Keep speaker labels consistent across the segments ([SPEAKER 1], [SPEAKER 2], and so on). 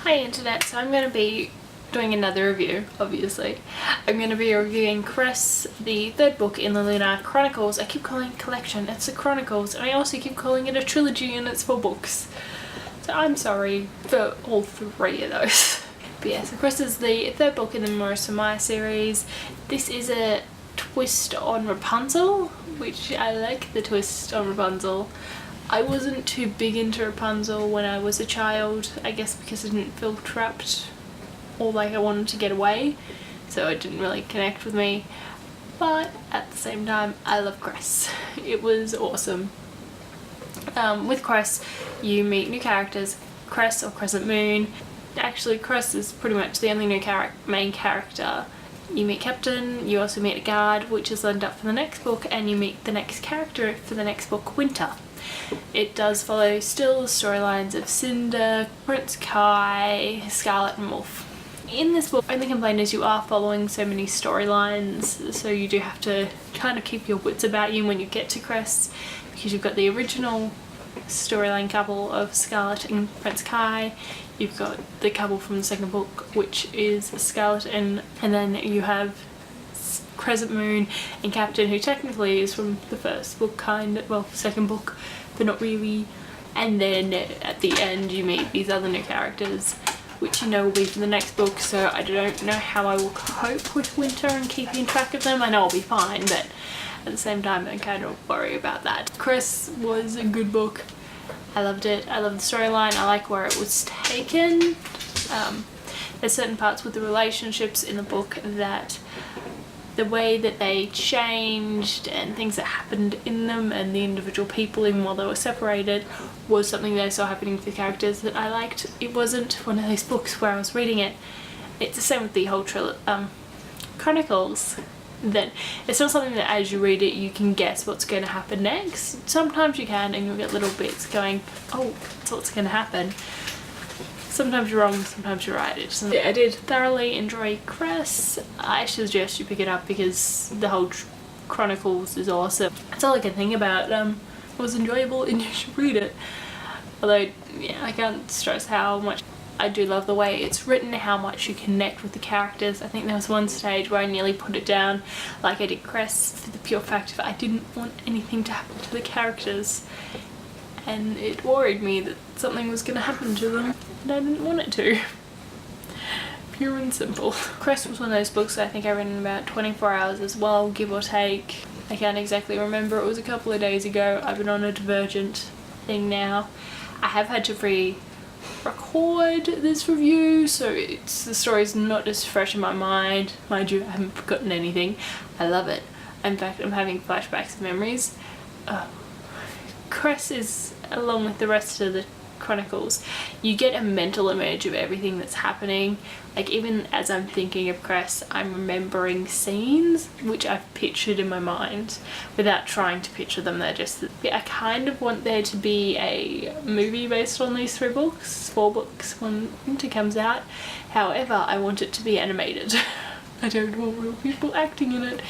[SPEAKER 1] Hi internet, so I'm going to be doing another review, obviously. I'm going to be reviewing Cress, the third book in the Lunar Chronicles. I keep calling it a collection, it's the Chronicles, and I also keep calling it a trilogy and it's 4 books. So I'm sorry for all 3 of those. But yeah, so Cress is the third book in the Marissa Meyer series. This is a twist on Rapunzel, which I like the twist on Rapunzel. I wasn't too big into Rapunzel when I was a child, I guess because I didn't feel trapped or like I wanted to get away, so it didn't really connect with me. But at the same time, I love Cress. It was awesome. With Cress, you meet new characters, Cress or Crescent Moon. Actually, Cress is pretty much the only new main character. You meet Captain, you also meet a guard, which is lined up for the next book, and you meet the next character for the next book, Winter. It does follow still the storylines of Cinder, Prince Kai, Scarlet and Wolf. In this book, only complaint is you are following so many storylines, so you do have to kind of keep your wits about you when you get to Cress, because you've got the original storyline couple of Scarlet and Prince Kai, you've got the couple from the second book, which is Scarlet and then you have Crescent Moon and Captain, who technically is from the first book, second book, but not really. And then at the end you meet these other new characters, which you know will be from the next book, so I don't know how I will cope with Winter and keeping track of them. I know I'll be fine, but at the same time I kind of worry about that. Cress was a good book. I loved it. I love the storyline. I like where it was taken. There's certain parts with the relationships in the book that the way that they changed and things that happened in them and the individual people, even while they were separated, was something that I saw happening to the characters that I liked. It wasn't one of those books where I was reading it. It's the same with the whole Chronicles. That it's not something that as you read it you can guess what's going to happen next. Sometimes you can, and you'll get little bits going, oh, that's what's going to happen. Sometimes you're wrong, sometimes you're right. I did thoroughly enjoy Cress. I suggest you pick it up because the whole Chronicles is awesome. That's all I can think about. It was enjoyable and you should read it. Although, yeah, I can't stress how much I do love the way it's written, how much you connect with the characters. I think there was one stage where I nearly put it down like I did Cress for the pure fact that I didn't want anything to happen to the characters. And it worried me that something was going to happen to them and I didn't want it to. Pure and simple. Cress was one of those books that I think I read in about 24 hours as well, give or take. I can't exactly remember, it was a couple of days ago. I've been on a Divergent thing now. I have had to record this review, so the story's not as fresh in my mind. Mind you, I haven't forgotten anything. I love it. In fact, I'm having flashbacks of memories. Cress is, along with the rest of the Chronicles, you get a mental image of everything that's happening. Like, even as I'm thinking of Cress, I'm remembering scenes which I've pictured in my mind without trying to picture them. They're just, I kind of want there to be a movie based on these 4 books when Winter comes out. However, I want it to be animated. I don't want real people acting in it.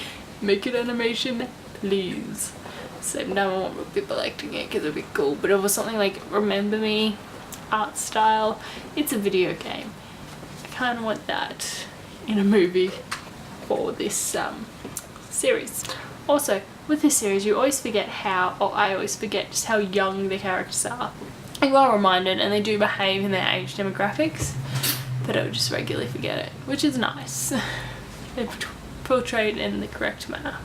[SPEAKER 1] Make it animation, please. Same time, I want real people acting it because it'd be cool. But it was something like Remember Me art style. It's a video game. I kind of want that in a movie for this series. Also, with this series, you always forget I always forget just how young the characters are. You are reminded, and they do behave in their age demographics, but I would just regularly forget it, which is nice. They're portrayed in the correct manner.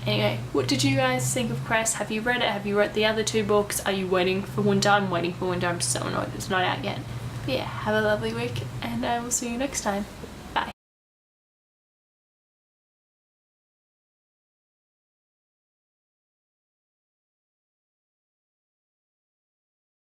[SPEAKER 1] Anyway, what did you guys think of Cress? Have you read it? Have you read the other 2 books? Are you waiting for Winter? I'm waiting for Winter. I'm so annoyed it's not out yet. But yeah, have a lovely week and I will see you next time.